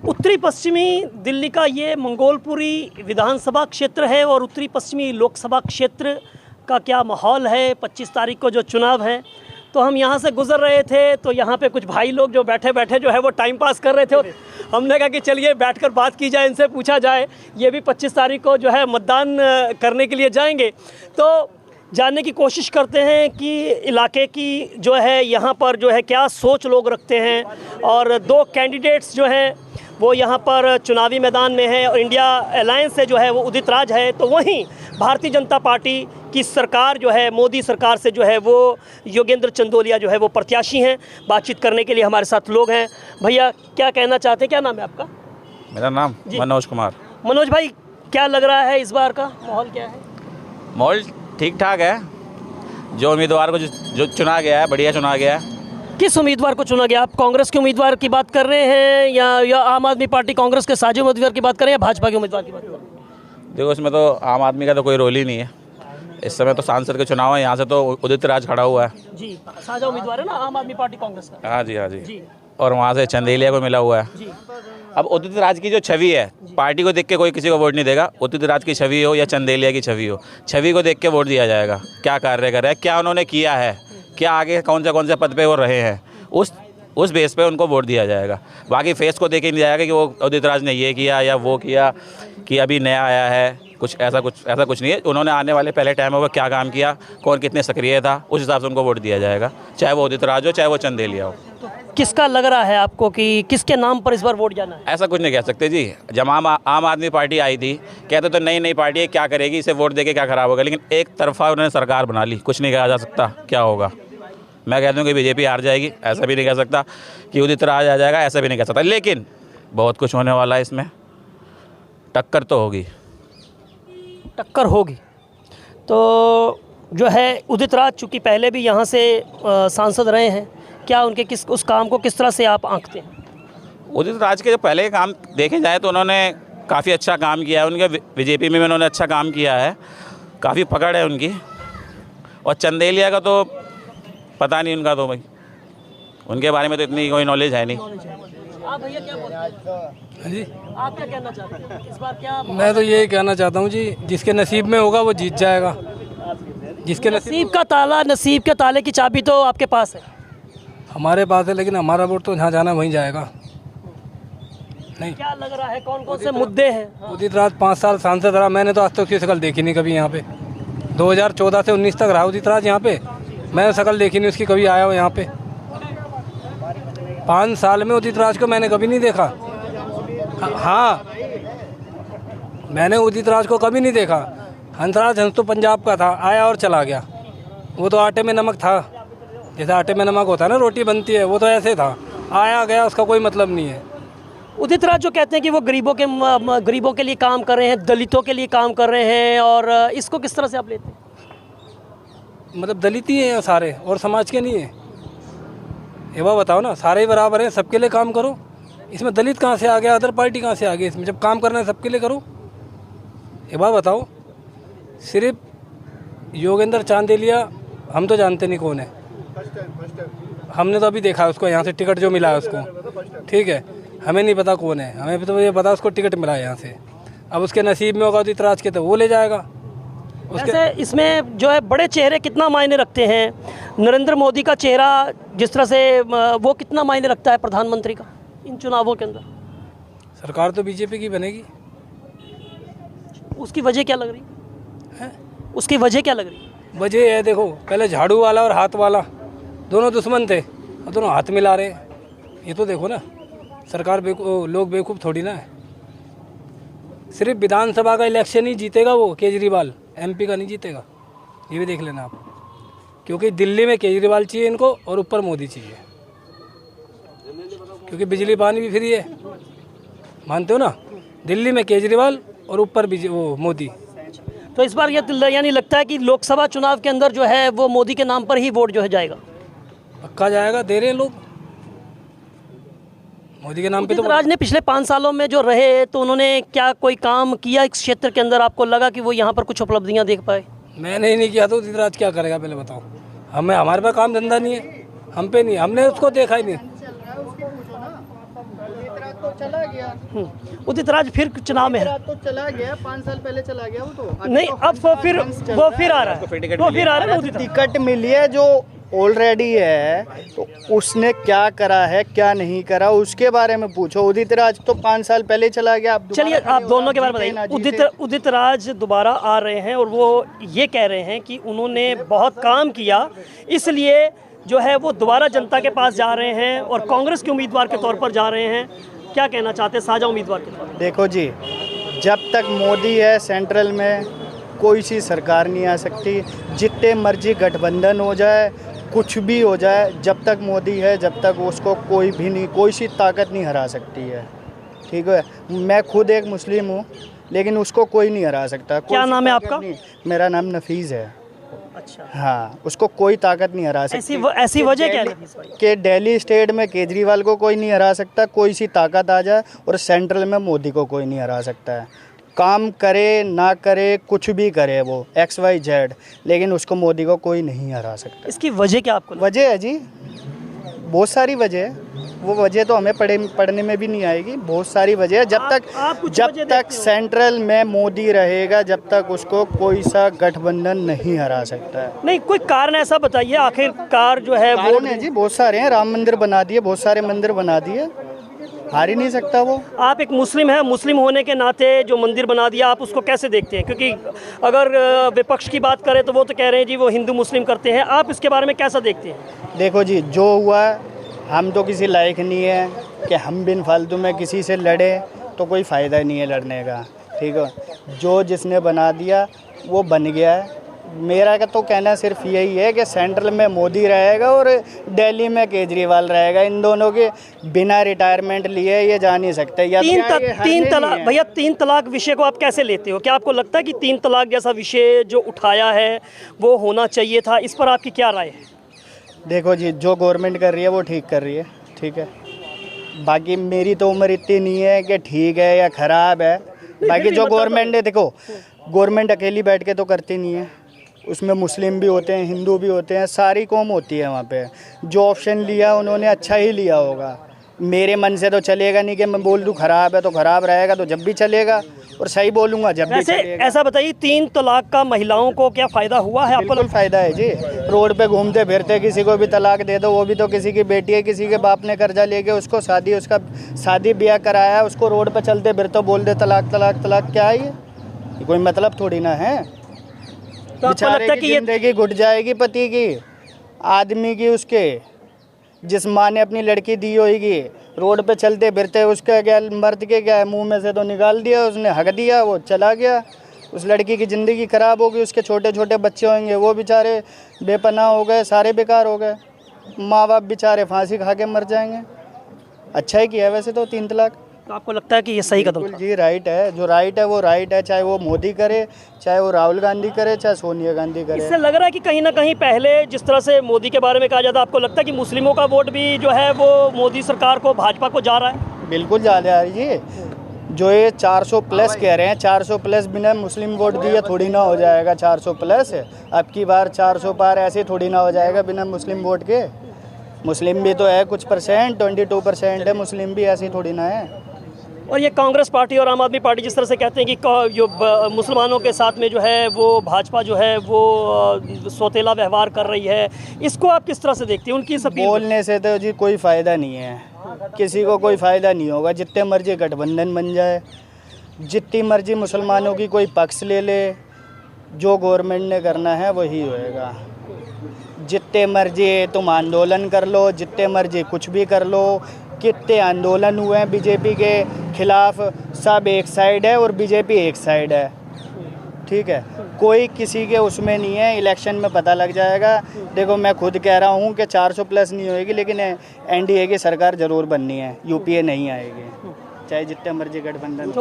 उत्तरी पश्चिमी दिल्ली का ये मंगोलपुरी विधानसभा क्षेत्र है और उत्तरी पश्चिमी लोकसभा क्षेत्र का क्या माहौल है 25 तारीख को जो चुनाव है। तो हम यहाँ से गुजर रहे थे तो यहाँ पे कुछ भाई लोग जो बैठे बैठे जो है वो टाइम पास कर रहे थे और हमने कहा कि चलिए बैठकर बात की जाए, इनसे पूछा जाए। ये भी 25 तारीख को जो है मतदान करने के लिए जाएंगे, तो जानने की कोशिश करते हैं कि इलाके की जो है यहाँ पर जो है क्या सोच लोग रखते हैं। और दो कैंडिडेट्स जो हैं वो यहाँ पर चुनावी मैदान में हैं और इंडिया अलायंस से जो है वो उदित राज है, तो वहीं भारतीय जनता पार्टी की सरकार जो है मोदी सरकार से जो है वो योगेंद्र चंदोलिया जो है वो प्रत्याशी हैं। बातचीत करने के लिए हमारे साथ लोग हैं। भैया क्या कहना चाहते हैं, क्या नाम है आपका? मेरा नाम मनोज कुमार। मनोज भाई, क्या लग रहा है इस बार का माहौल क्या है? माहौल ठीक ठाक है। जो उम्मीदवार को जो चुना गया है बढ़िया चुना गया है। किस उम्मीदवार को चुना गया? आप कांग्रेस के उम्मीदवार की बात कर रहे हैं या आम आदमी पार्टी कांग्रेस के साझे उम्मीदवार की बात कर रहे हैं या भाजपा के उम्मीदवार की बात कर रहे हैं? देखो, इसमें तो आम आदमी का तो कोई रोल ही नहीं है। इस समय तो सांसद के चुनाव है, यहाँ से तो उदित राज खड़ा हुआ है जी, साझा उम्मीदवार है ना आम आदमी पार्टी कांग्रेस का। हाँ जी। और वहाँ से चंदेलिया को मिला हुआ है। अब उदित राज की जो छवि है, पार्टी को देख के कोई किसी को वोट नहीं देगा। उदित राज की छवि हो या चंदेलिया की छवि हो, छवि को देख के वोट दिया जाएगा। क्या कार्य कर रहे हैं, क्या उन्होंने किया है, क्या आगे कौन से पद पे वो रहे हैं, उस बेस पे उनको वोट दिया जाएगा। बाकी फेस को देखे नहीं जाएगा कि वो उदित राज ने ये किया या वो किया, कि अभी नया आया है, ऐसा कुछ नहीं है। उन्होंने आने वाले पहले टाइम में क्या काम किया, कौन कितने सक्रिय था, उस हिसाब से उनको वोट दिया जाएगा, चाहे वो उदित राज हो चाहे वो चंदेलिया हो। तो किसका लग रहा है आपको कि किसके नाम पर इस बार वोट जाना है? ऐसा कुछ नहीं कह सकते जी। जब आम आदमी पार्टी आई थी, कहते तो नई पार्टी है, क्या करेगी, इसे वोट देके क्या खराब होगा। लेकिन एक तरफा उन्होंने सरकार बना ली, कुछ नहीं कहा जा सकता क्या होगा। मैं कहता हूँ कि बीजेपी हार जाएगी, ऐसा भी नहीं कह सकता। कि उदित राज आ जाएगा, ऐसा भी नहीं कह सकता। लेकिन बहुत कुछ होने वाला है इसमें, टक्कर तो होगी। टक्कर होगी तो जो है उदित राज चूँकि पहले भी यहाँ से सांसद रहे हैं, क्या उनके उस काम को किस तरह से आप आंकते हैं? उदित राज के जो पहले के काम देखे जाए तो उन्होंने काफ़ी अच्छा काम किया है। उनके बीजेपी में उन्होंने अच्छा काम किया है, काफ़ी पकड़ है उनकी। और चंदेलिया का तो पता नहीं उनका, तो भाई उनके बारे में तो इतनी कोई नॉलेज है नहीं। आप भैया क्या बोलते हैं जी? आप क्या कहना चाहते हैं इस बार क्या? मैं तो यही कहना चाहता हूँ जी, जिसके नसीब में होगा वो जीत जाएगा। जिसके नसीब का ताला, नसीब के ताले की चाबी तो आपके पास है, हमारे पास है, लेकिन हमारा वोट तो जहाँ जाना वहीं जाएगा। नहीं, क्या लग रहा है कौन कौन से मुद्दे हैं? उदित राज 5 साल सांसद रहा, मैंने तो आज तक उसकी शक्ल देखी नहीं कभी। यहाँ पे 2014 से 19 तक रहा उदित राज यहाँ पे, मैंने शक्ल देखी नहीं उसकी, कभी आया हो यहाँ पे। 5 साल में उदित राज को मैंने कभी नहीं देखा। हाँ, मैंने उदित राज को कभी नहीं देखा। हंसराज हंस तो पंजाब का था, आया और चला गया। वो तो आटे में नमक था, जैसे आटे में नमक होता है ना, रोटी बनती है, वो तो ऐसे था, आया गया, उसका कोई मतलब नहीं है। उदित राज जो कहते हैं कि वो गरीबों के लिए काम कर रहे हैं, दलितों के लिए काम कर रहे हैं, और इसको किस तरह से आप लेते हैं? मतलब दलित ही हैं सारे और समाज के नहीं है? ये बात बताओ ना, सारे ही बराबर हैं, सबके लिए काम करो। इसमें दलित कहाँ से आ गया, अदर पार्टी कहाँ से आ गई इसमें? जब काम करना है सबके लिए करो। ये बात बताओ। सिर्फ योगेंद्र चांदेलिया हम तो जानते नहीं कौन है, हमने तो अभी देखा उसको, यहाँ से टिकट जो मिला है उसको, ठीक है, हमें नहीं पता कौन है, हमें तो ये पता उसको टिकट मिला है यहाँ से। अब उसके नसीब में होगा उदित राज के, तो वो ले जाएगा। वैसे इसमें जो है बड़े चेहरे कितना मायने रखते हैं? नरेंद्र मोदी का चेहरा जिस तरह से वो कितना मायने रखता है प्रधानमंत्री का इन चुनावों के अंदर? सरकार तो बीजेपी की बनेगी। उसकी वजह क्या लग रही है? उसकी वजह क्या लग रही है? वजह है, देखो, पहले झाड़ू वाला और हाथ वाला दोनों दुश्मन थे, और दोनों हाथ मिला रहे। ये तो देखो ना, सरकार लोग बेवकूफ़ थोड़ी ना है। सिर्फ विधानसभा का इलेक्शन ही जीतेगा वो केजरीवाल, एमपी का नहीं जीतेगा, ये भी देख लेना आप। क्योंकि दिल्ली में केजरीवाल चाहिए इनको और ऊपर मोदी चाहिए, क्योंकि बिजली पानी भी फ्री है, मानते हो ना? दिल्ली में केजरीवाल और ऊपर वो मोदी। तो इस बार ये यानी लगता है कि लोकसभा चुनाव के अंदर जो है वो मोदी के नाम पर ही वोट जो है जाएगा? पक्का जाएगा, दे रहे हैं लोग मोदी के नाम पे। तो राज ने पिछले 5 सालों में जो रहे, तो उन्होंने क्या कोई काम किया इस क्षेत्र के अंदर? आपको लगा कि वो यहाँ पर कुछ उपलब्धियाँ देख पाए? मैंने ही नहीं किया तो उदित राज क्या करेगा, पहले बताओ। हमारे पास काम धंधा नहीं है, हम पे नहीं, हमने उसको देखा ही नहीं। रात तो चला गया, उदित राज फिर चुनाव में है। रात तो चला गया, 5 साल पहले चला गया वो तो। नहीं, अब वो फिर आ रहा है, वो फिर आ रहा है उदित राज। टिकट मिली है जो ऑलरेडी है, तो उसने क्या करा है क्या नहीं करा उसके बारे में पूछो। उदित राज तो 5 साल पहले चला गया। चलिए आप दोनों के बारे में बताइए। उदित राज दोबारा आ रहे हैं और वो ये कह रहे हैं कि उन्होंने बहुत काम किया, इसलिए जो है वो दोबारा जनता के पास जा रहे हैं और कांग्रेस के उम्मीदवार के तौर पर जा रहे हैं। क्या कहना चाहते हैं साझा उम्मीदवार के तौर पर? देखो जी, जब तक मोदी है सेंट्रल में कोई सी सरकार नहीं आ सकती। जितने मर्जी गठबंधन हो जाए, कुछ भी हो जाए, जब तक मोदी है जब तक उसको कोई भी नहीं, कोई सी ताकत नहीं हरा सकती है। ठीक है, मैं खुद एक मुस्लिम हूँ लेकिन उसको कोई नहीं हरा सकता। क्या नाम है आपका? मेरा नाम नफीज़ है। अच्छा, हाँ, उसको कोई ताकत नहीं हरा सकती। ऐसी वजह क्या है कि दिल्ली स्टेट में केजरीवाल को कोई नहीं हरा सकता, कोई सी ताकत आ जाए, और सेंट्रल में मोदी को कोई नहीं हरा सकता है। काम करे ना करे, कुछ भी करे वो XYZ, लेकिन उसको मोदी को कोई नहीं हरा सकता। इसकी वजह क्या आपको? वजह है जी, बहुत सारी वजह है। वो वजह तो हमें पढ़ने में भी नहीं आएगी। बहुत सारी वजह है। जब तक सेंट्रल में मोदी रहेगा, जब तक उसको कोई सा गठबंधन नहीं हरा सकता है। नहीं, कोई कारण ऐसा बताइए आखिरकार जो है वो। कारण है जी, बहुत सारे हैं। राम मंदिर बना दिए, बहुत सारे मंदिर बना दिए, हार ही नहीं सकता वो। आप एक मुस्लिम हैं, मुस्लिम होने के नाते जो मंदिर बना दिया आप उसको कैसे देखते हैं? क्योंकि अगर विपक्ष की बात करें तो वो तो कह रहे हैं जी वो हिंदू मुस्लिम करते हैं, आप इसके बारे में कैसा देखते हैं? देखो जी, जो हुआ हम तो किसी लायक नहीं है कि हम बिन फालतू में किसी से लड़े, तो कोई फ़ायदा ही नहीं है लड़ने का। ठीक है, जो जिसने बना दिया वो बन गया है। मेरा का तो कहना सिर्फ यही है कि सेंट्रल में मोदी रहेगा और दिल्ली में केजरीवाल रहेगा। इन दोनों के बिना रिटायरमेंट लिए ये जा नहीं सकते। या तीन तलाक भैया, 3 तलाक विषय को आप कैसे लेते हो? क्या आपको लगता है कि 3 तलाक जैसा विषय जो उठाया है वो होना चाहिए था? इस पर आपकी क्या राय है? देखो जी, जो गवर्नमेंट कर रही है वो ठीक कर रही है। ठीक है, बाकी मेरी तो उम्र इतनी नहीं है कि ठीक है या ख़राब है। बाकी जो गवर्नमेंट है, देखो गवर्नमेंट अकेली बैठ के तो करती नहीं है, उसमें मुस्लिम भी होते हैं, हिंदू भी होते हैं, सारी कौम होती है वहाँ पे। जो ऑप्शन लिया उन्होंने अच्छा ही लिया होगा। मेरे मन से तो चलेगा नहीं कि मैं बोल दूँ ख़राब है तो ख़राब रहेगा, तो जब भी चलेगा, और सही बोलूँगा जब भी चलेगा। ऐसा बताइए, 3 तलाक का महिलाओं को क्या फ़ायदा हुआ है? आपको फ़ायदा है जी। रोड पे घूमते फिरते किसी को भी तलाक दे दो, वो भी तो किसी की बेटी है, किसी के बाप ने कर्जा लेके उसको शादी ब्याह कराया, उसको रोड पे चलते फिरते बोल दे तलाक तलाक तलाक। क्या है ये कोई मतलब थोड़ी ना है। तो आपको लगता है कि जिंदगी घुट जाएगी पति की, आदमी की, उसके जिस माँ ने अपनी लड़की दी होगी, रोड पे चलते फिरते उसका क्या, मर्द के क्या है, मुंह में से तो निकाल दिया उसने, हक दिया, वो चला गया। उस लड़की की ज़िंदगी ख़राब होगी, उसके छोटे छोटे बच्चे होंगे, वो बेचारे बेपनाह हो गए, सारे बेकार हो गए। माँ बाप बेचारे फांसी खा के मर जाएंगे। अच्छा ही किया वैसे तो 3 तलाक। तो आपको लगता है कि ये सही कदम था? जी राइट है, जो राइट है वो राइट है, चाहे वो मोदी करे, चाहे वो राहुल गांधी करे, चाहे सोनिया गांधी करे। इससे लग रहा है कि कहीं ना कहीं पहले जिस तरह से मोदी के बारे में कहा जाता, आपको लगता है कि मुस्लिमों का वोट भी जो है वो मोदी सरकार को, भाजपा को जा रहा है? बिल्कुल जा रहा है जी। जो ये 400 प्लस कह रहे हैं, 400 प्लस बिना मुस्लिम वोट दिए थोड़ी ना हो जाएगा। 400 प्लस अब की बार 400 पार ऐसे थोड़ी ना हो जाएगा बिना मुस्लिम वोट के। मुस्लिम भी तो है कुछ परसेंट, 22% है मुस्लिम भी, ऐसी थोड़ी ना है। और ये कांग्रेस पार्टी और आम आदमी पार्टी जिस तरह से कहते हैं कि जो मुसलमानों के साथ में जो है वो भाजपा जो है वो सौतेला व्यवहार कर रही है, इसको आप किस तरह से देखते हैं? उनकी सब बोलने से तो जी कोई फ़ायदा नहीं है, किसी को कोई फ़ायदा नहीं होगा। जितने मर्जी गठबंधन बन जाए, जितनी मर्जी मुसलमानों की कोई पक्ष ले ले, जो गवर्नमेंट ने करना है वही होएगा। जितने मर्जी तुम आंदोलन कर लो, जितने मर्जी कुछ भी कर लो, कितने आंदोलन हुए हैं बीजेपी के खिलाफ, सब एक साइड है और बीजेपी एक साइड है। ठीक है, कोई किसी के उसमें नहीं है। इलेक्शन में पता लग जाएगा। देखो मैं खुद कह रहा हूँ कि 400 प्लस नहीं होएगी, लेकिन NDA की सरकार ज़रूर बननी है, UPA नहीं आएगी, चाहे जितने मर्जी गठबंधन।